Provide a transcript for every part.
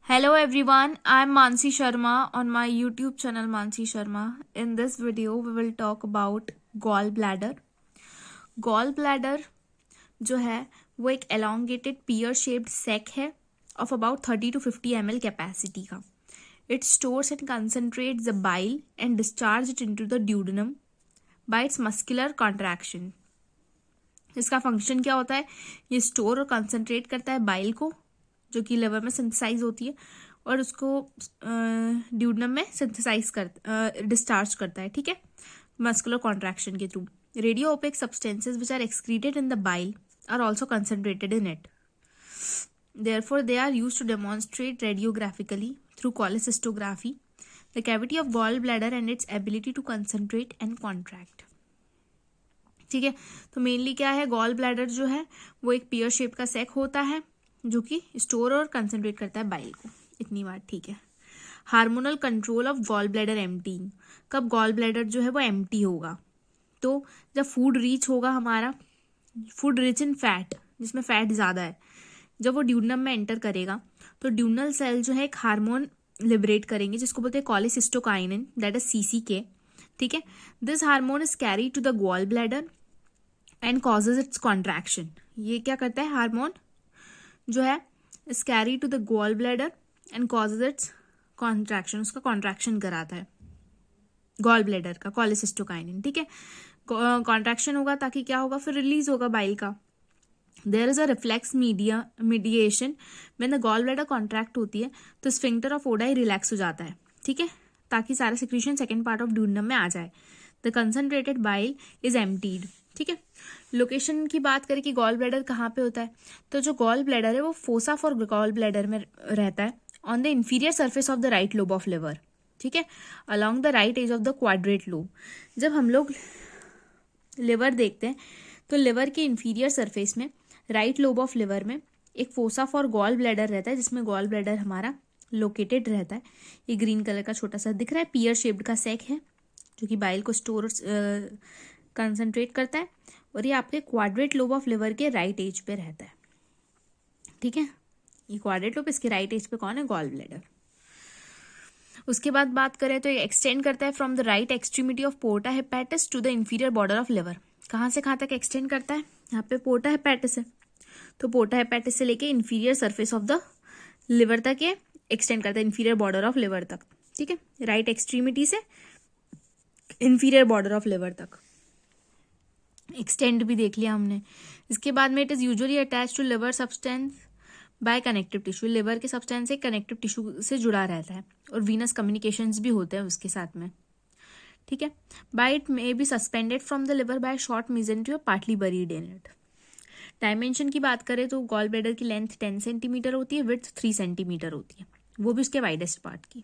Hello everyone, I am Mansi Sharma on my YouTube channel Mansi Sharma. In this video, we will talk about gallbladder. Gallbladder जो है वो एक elongated pear shaped sac है of about 30 to 50 ml capacity का. It stores and concentrates the bile and discharges it into the duodenum by its muscular contraction. इसका function क्या होता है? ये स्टोर और कंसंट्रेट करता है बाइल को जो कि लिवर में सिंथेसाइज होती है और उसको ड्यूडनम में सिंथेसाइज डिस्चार्ज करता है. ठीक है, मस्कुलर कॉन्ट्रैक्शन के through. Radio opaque substances which are excreted in the bile are also concentrated in it. Therefore, they are used to demonstrate radiographically through cholecystography the cavity of gallbladder and its ability to concentrate and contract. ठीक है, तो mainly क्या है, gall bladder जो है वो एक पियर shape का सेक होता है जो कि स्टोर और कंसंट्रेट करता है बाइल को. इतनी बात ठीक है. Hormonal control of gall bladder emptying. कब गॉल ब्लैडर जो है वो एम्प्टी होगा? तो जब फूड रीच होगा हमारा, फूड रिच इन फैट, जिसमें फैट ज़्यादा है, जब वो ड्यूडनम में एंटर करेगा तो ड्यूडनल सेल जो है एक हार्मोन लिबरेट करेंगे जिसको बोलते हैं कॉलिसिस्टोकाइनिन, दैट इज CCK. ठीक है, this hormone is carry to the gall bladder and causes its contraction. ये क्या करता है, हार्मोन जो है is carry to the gall bladder and causes its contraction. उसका कॉन्ट्रैक्शन कराता है गॉल ब्लैडर का, कॉलिसिस्टोकाइनिन. ठीक है, कॉन्ट्रैक्शन होगा ताकि क्या होगा, फिर रिलीज होगा बाइल का. There is a reflex mediation. When the gall bladder contract होती है तो स्फिंक्टर ऑफ ओडाई रिलैक्स हो जाता है. ठीक है, ताकि सारा secretion second part of duodenum में आ जाए. The concentrated bile is emptied. ठीक है, लोकेशन की बात करें कि गॉल ब्लैडर कहाँ पे होता है, तो जो गॉल ब्लैडर है वो फोसा फॉर गॉल ब्लैडर में रहता है on the inferior surface of the right lobe of liver. ठीक है, along the right edge of the quadrate lobe. जब हम लोग लिवर देखते हैं तो लिवर के इंफीरियर सरफेस में राइट लोब ऑफ लिवर में एक फोसा फॉर गॉल ब्लैडर रहता है जिसमें गॉल ब्लैडर हमारा लोकेटेड रहता है. ये ग्रीन कलर का छोटा सा दिख रहा है, पियर शेप्ड का सेक है जो कि बाइल को स्टोर कंसंट्रेट करता है और ये आपके क्वाड्रेट लोब ऑफ लिवर के राइट एज पे रहता है. ठीक है, ये क्वाड्रेट लोब, इसके राइट एज पे कौन है, गॉल ब्लैडर. उसके बाद बात करें तो ये एक्सटेंड करता है from the right extremity of porta hepatis to the inferior border of liver. कहाँ से कहाँ तक एक्सटेंड करता है, यहाँ पे पोर्टा हेपेटिस है तो पोर्टा हेपेटिस से लेके inferior surface of the liver तक ये एक्सटेंड करता है, इंफीरियर बॉर्डर ऑफ लिवर तक. ठीक है, राइट एक्सट्रीमिटी से इंफीरियर बॉर्डर ऑफ लिवर तक एक्सटेंड भी देख लिया हमने. इसके बाद में it is usually attach to liver substance by connective tissue. Liver के सब्सटेंस से कनेक्टिव टिश्यू से जुड़ा रहता है और वीनस कम्युनिकेशंस भी होते हैं उसके साथ में. ठीक है, by it may be suspended from the liver by short mesentery partly buried in it. Dimension की बात करें तो गॉल ब्लैडर की लेंथ 10 सेंटीमीटर होती है, विड्थ 3 सेंटीमीटर होती है, वो भी उसके वाइडेस्ट पार्ट की.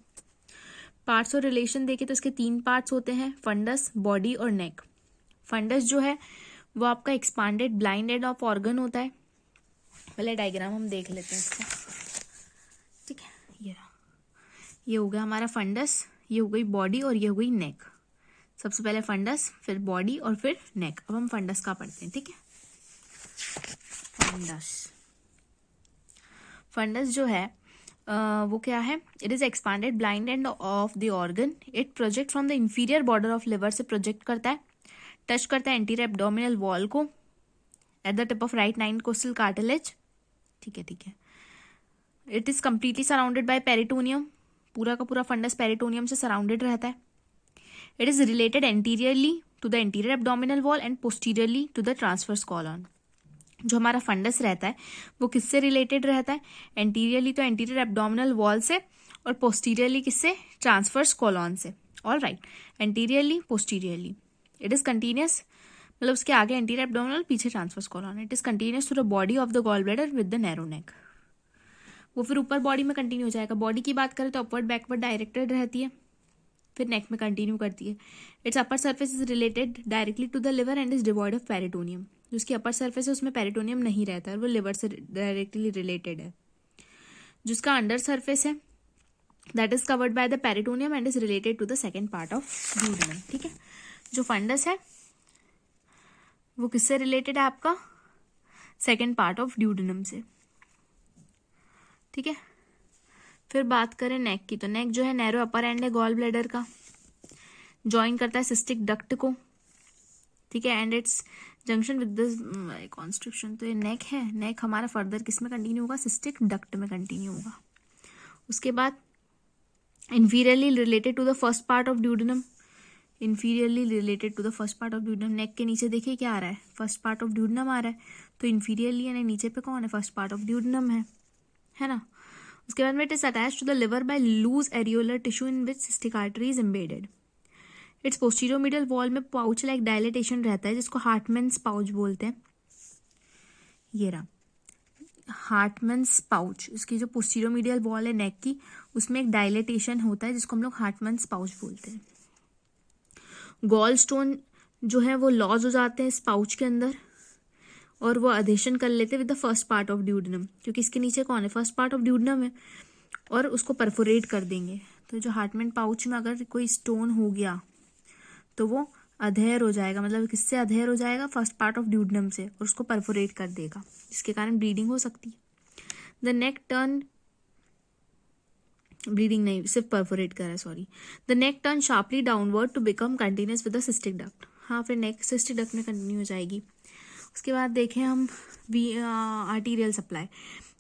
पार्ट्स और रिलेशन देखें तो इसके 3 पार्ट्स होते हैं, फंडस, बॉडी और नेक. फंडस जो है वो आपका expanded blind end of organ होता है. पहले डायग्राम हम देख लेते हैं इसका. ठीक है, ये हो गया हमारा फंडस, ये हो गई बॉडी और ये हो गई नेक. सबसे पहले फंडस, फिर बॉडी और फिर नेक. अब हम फंडस का पढ़ते हैं. ठीक है, फंडस जो है वो क्या है, it is expanded blind end of the organ. It project from the inferior border of liver से प्रोजेक्ट करता है, टच करता है एंटीरियर एब्डोमिनल वॉल को at the tip of right 9 costal cartilage. ठीक है. It is completely surrounded by peritoneum. पूरा का पूरा फंडस पेरिटोनियम से सराउंडेड रहता है. It is related anteriorly to the anterior abdominal wall and posteriorly to the transverse colon. जो हमारा फंडस रहता है वो किससे रिलेटेड रहता है, एंटीरियरली तो एंटीरियर एब्डोमिनल वॉल से और पोस्टीरियरली किससे, ट्रांसवर्स कॉलन से. All right, anteriorly posteriorly. It is continuous, मतलब उसके आगे एंटीरियर एब्डोमिनल, पीछे transverse colon. It is continuous to the body of the gall bladder with the narrow neck. वो फिर ऊपर बॉडी में कंटिन्यू हो जाएगा. बॉडी की बात करें तो अपवर्ड बैकवर्ड डायरेक्टेड रहती है, फिर नेक में कंटिन्यू करती है. Its upper surface is related directly to the liver and is devoid of peritoneum. जिसकी अपर सर्फेस है उसमें पेरिटोनियम नहीं रहता है, वो लिवर से डायरेक्टली रिलेटेड है. जिसका अंडर सर्फेस है that is covered by the peritoneum and is related to the second part of duodenum. ठीक है, जो फंडस है वो किससे रिलेटेड है, आपका सेकेंड पार्ट ऑफ ड्यूडेनम से. ठीक है, फिर बात करें नेक की, तो नेक जो है नैरो अपर एंड है गॉल ब्लैडर का, ज्वाइन करता है सिस्टिक डक्ट को, ठीक है, and it's junction with this constriction. तो ये नेक है, नेक हमारा फर्दर किस में कंटिन्यू होगा, सिस्टिक डक्ट में कंटिन्यू होगा। उसके बाद inferiorly related to the first part of duodenum, inferiorly related to the first part of duodenum, नेक के नीचे देखिए क्या आ रहा है, फर्स्ट पार्ट ऑफ ड्यूडेनम आ रहा है, तो inferiorly यानी नीचे पे कौन है, फर्स्ट पार्ट ऑफ ड्यूडेनम है ना। उसके बाद में it is attach to the liver by loose areolar tissue in which cystic artery is embedded. Its posterior medial wall में पाउच लाइक डायलेटेशन रहता है जिसको हार्टमैन्स पाउच बोलते हैं। ये रहा हार्टमैन्स पाउच, इसकी जो पोस्टीरियर मीडियल वॉल है नेक की, उसमें एक डायलेटेशन होता है जिसको हम लोग हार्टमैन्स पाउच बोलते हैं। गॉल स्टोन जो है वो लॉज हो जाते हैं इस पाउच के अंदर और वो अधेशन कर लेते हैं with the first part of duodenum, क्योंकि इसके नीचे कौन है, फर्स्ट पार्ट ऑफ ड्यूडेनम है, और उसको परफोरेट कर देंगे। तो जो हार्टमैन पाउच में अगर कोई स्टोन हो गया तो वो अधेयर हो जाएगा, मतलब किससे अधेयर हो जाएगा, फर्स्ट पार्ट ऑफ ड्यूडेनम से, और उसको परफोरेट कर देगा, जिसके कारण ब्लीडिंग हो सकती है। द नेक टर्न, ब्लीडिंग नहीं, सिर्फ परफोरेट कर रहा है, sorry. The neck turn sharply downward to become continuous with the cystic duct. हाँ, फिर नेक सिस्टिक डक्ट में कंटिन्यू हो जाएगी। उसके बाद देखें हम आर्टीरियल सप्लाई।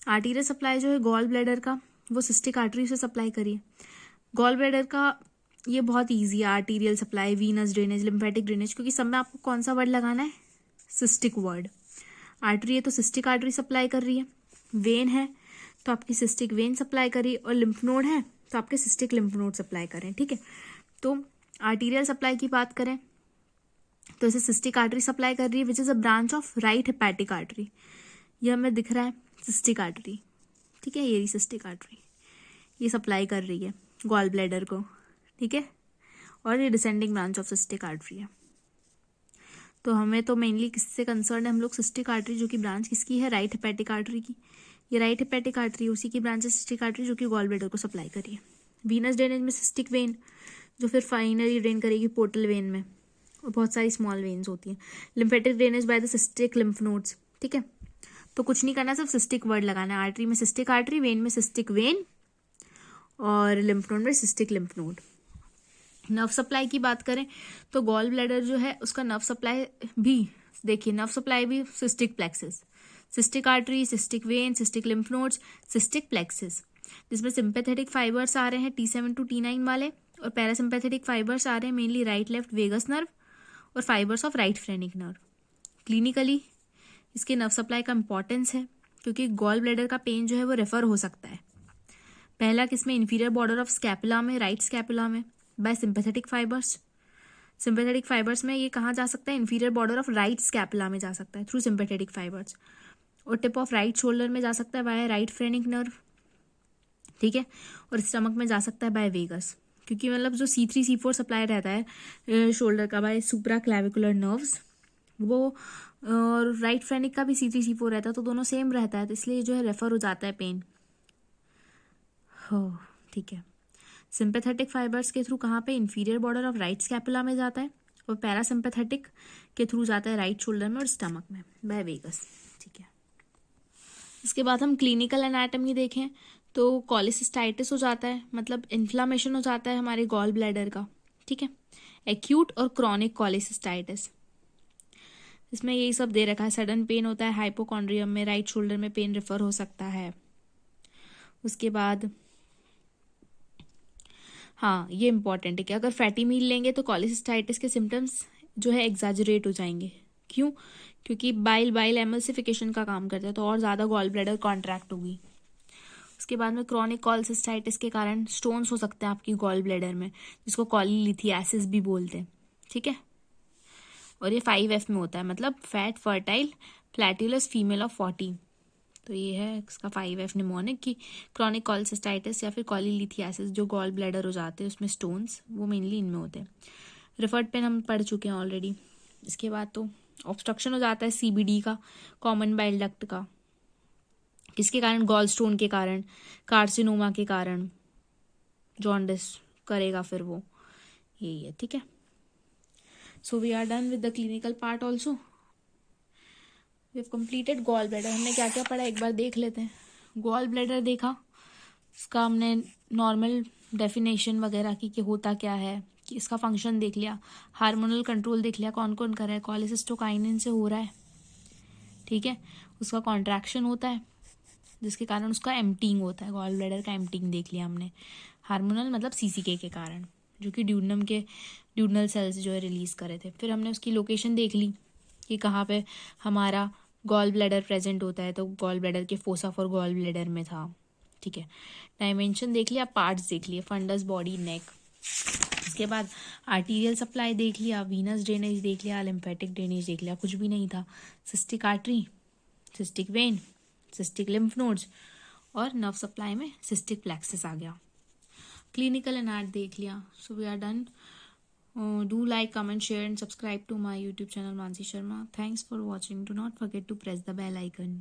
आर्टीरियल सप्लाई जो है गॉल ब्लैडर का, वो सिस्टिक आर्टरी से सप्लाई करिए। गॉल ब्लैडर का ये बहुत ईजी है, arterial supply, Venus drainage, lymphatic drainage, क्योंकि सब में आपको कौन सा वर्ड लगाना है, सिस्टिक वर्ड। आर्टरी है तो सिस्टिक आर्टरी सप्लाई कर रही है, वेन है तो आपकी सिस्टिक वेन सप्लाई करिए, और लिम्फ नोड है तो आपके सिस्टिक लिम्फ नोड सप्लाई करें, ठीक है। तो आर्टीरियल सप्लाई की बात करें तो इसे सिस्टिक आर्टरी सप्लाई कर रही है which is a branch of right hepatic artery. ये हमें दिख रहा है सिस्टिक आर्टरी, ठीक है, ये सिस्टिक आर्टरी ये सप्लाई कर रही है गॉल ब्लैडर को, ठीक है, और ये descending branch of cystic artery है। तो हमें तो मेनली किससे कंसर्न है, हम लोग सिस्टिक आर्टरी जो कि ब्रांच किसकी है, राइट हेपेटिक आर्टरी की। ये राइट हेपेटिक आर्टरी, उसी की ब्रांच है सिस्टिक आर्टरी जो कि गॉल ब्लैडर को सप्लाई करी है। वीनस ड्रेनेज में सिस्टिक वेन जो फिर फाइनली ड्रेन करेगी पोर्टल वेन में, और बहुत सारी स्मॉल वेन्स होती हैं। Lymphatic drainage by the cystic lymph nodes, ठीक है। तो कुछ नहीं करना, सिर्फ सिस्टिक वर्ड लगाना है। आर्टरी में सिस्टिक आर्टरी, वेन में सिस्टिक वेन, और लिम्फ नोड में cystic lymph node. Nerve supply की बात करें तो गॉल ब्लैडर जो है उसका नर्व सप्लाई भी देखिए, नर्व सप्लाई भी cystic plexus, cystic artery, cystic vein, cystic lymph nodes, cystic plexus, जिसमें सिंपैथेटिक फाइबर्स आ रहे हैं T7 to T9 वाले, और पैरासिम्पैथेटिक फाइबर्स आ रहे हैं mainly right left vagus nerve और fibres of right phrenic nerve. Clinically इसके नर्व सप्लाई का इंपॉर्टेंस है क्योंकि गॉल ब्लैडर का पेन जो है वो रेफर हो सकता है, पहला किसमें, इंफीरियर बॉर्डर ऑफ स्कैपुला में, राइट स्कैपुला में, by sympathetic fibres. Sympathetic fibres में ये कहाँ जा सकता है, inferior border of right scapula में जा सकता है थ्रू सिंपैथेटिक फाइबर्स, और टिप ऑफ राइट शोल्डर में जा सकता है बाय राइट फ्रेनिक नर्व, ठीक है, और स्टमक में जा सकता है बाय वेगस, क्योंकि मतलब जो C3 C4 सप्लाई रहता है शोल्डर का बाय सुप्रा क्लैविकुलर नर्व्स, वो और राइट फ्रेनिक का भी C3 C4 रहता है, तो दोनों सेम रहता है, तो इसलिए जो है रेफर हो जाता है पेन, हो, ठीक है। सिंपैथेटिक फाइबर्स के थ्रू कहाँ पे, inferior border of right scapula में जाता है, और पैरासिम्पैथेटिक के थ्रू जाता है राइट शोल्डर में और स्टमक में बाय वेगस, ठीक है। इसके बाद हम क्लिनिकल एनाटॉमी देखें तो कॉलिसिस्टाइटिस हो जाता है, मतलब इन्फ्लामेशन हो जाता है हमारे गॉल ब्लैडर का, ठीक है, एक्यूट और क्रॉनिक कॉलिसिस्टाइटिस। इसमें यही सब दे रखा है, सडन पेन होता है हाइपोकॉन्ड्रियम में, राइट शोल्डर में पेन रेफर हो सकता है। उसके बाद हाँ, ये इंपॉर्टेंट है कि अगर फैटी मील लेंगे तो कॉलिसिस्टाइटिस के सिम्टम्स जो है एग्जैजरेट हो जाएंगे। क्यों? क्योंकि बाइल एमल्सिफिकेशन का काम करता है, तो और ज़्यादा गॉल ब्लैडर कॉन्ट्रैक्ट होगी। उसके बाद में क्रॉनिक कॉलिसिस्टाइटिस के कारण स्टोन्स हो सकते हैं आपकी गॉल ब्लैडर में, जिसको कॉलीलिथियासिस भी बोलते हैं, ठीक है। और ये 5F में होता है, मतलब फैट फर्टाइल फ्लैटुलस फीमेल ऑफ 40। तो ये है इसका 5F निमोनिक की क्रॉनिक कॉलिसिस्टाइटिस या फिर कॉलीलिथियासिस, जो गॉल ब्लैडर हो जाते हैं उसमें स्टोन्स, वो मेनली इनमें होते हैं। रिफर्ड पेन हम पढ़ चुके हैं ऑलरेडी। इसके बाद तो ऑब्स्ट्रक्शन हो जाता है CBD का, कॉमन बाइल डक्ट का, किसके कारण, गॉल स्टोन के कारण, कार्सिनोमा के कारण, जॉन्डिस करेगा फिर वो, यही है, ठीक है। So we are done with the clinical part also, we have completed gall bladder. हमने क्या क्या पढ़ा एक बार देख लेते हैं। गॉल ब्लैडर देखा इसका हमने नॉर्मल डेफिनेशन वगैरह की कि होता क्या है, कि इसका फंक्शन देख लिया, हार्मोनल कंट्रोल देख लिया कौन कौन कर रहा है, कोलेसिस्टोकाइनिन से हो रहा है, ठीक है, उसका कॉन्ट्रैक्शन होता है जिसके कारण उसका एम्पटिंग होता है, गॉल ब्लैडर का एम्पटिंग देख लिया हमने, हार्मोनल मतलब सीसीके के कारण, जो कि ड्यूडनल सेल्स जो है रिलीज करे थे। फिर हमने उसकी लोकेशन देख ली कि कहाँ पे हमारा गॉल ब्लैडर प्रेजेंट होता है, तो गॉल ब्लैडर के फोसा फॉर गॉल ब्लैडर में था, ठीक है। डायमेंशन देख लिया, पार्ट्स देख लिए, फंडस, बॉडी, नेक। उसके बाद आर्टीरियल सप्लाई देख लिया, वीनस ड्रेनेज देख लिया, लिम्फेटिक ड्रेनेज देख लिया, कुछ भी नहीं था। Cystic artery, cystic vein, cystic lymph nodes, और नर्व सप्लाई में सिस्टिक प्लेक्सस आ गया। क्लिनिकल एनाट देख लिया। So we are done. Do like, comment, share and subscribe to my YouTube channel Mansi Sharma. Thanks for watching. Do not forget to press the bell icon.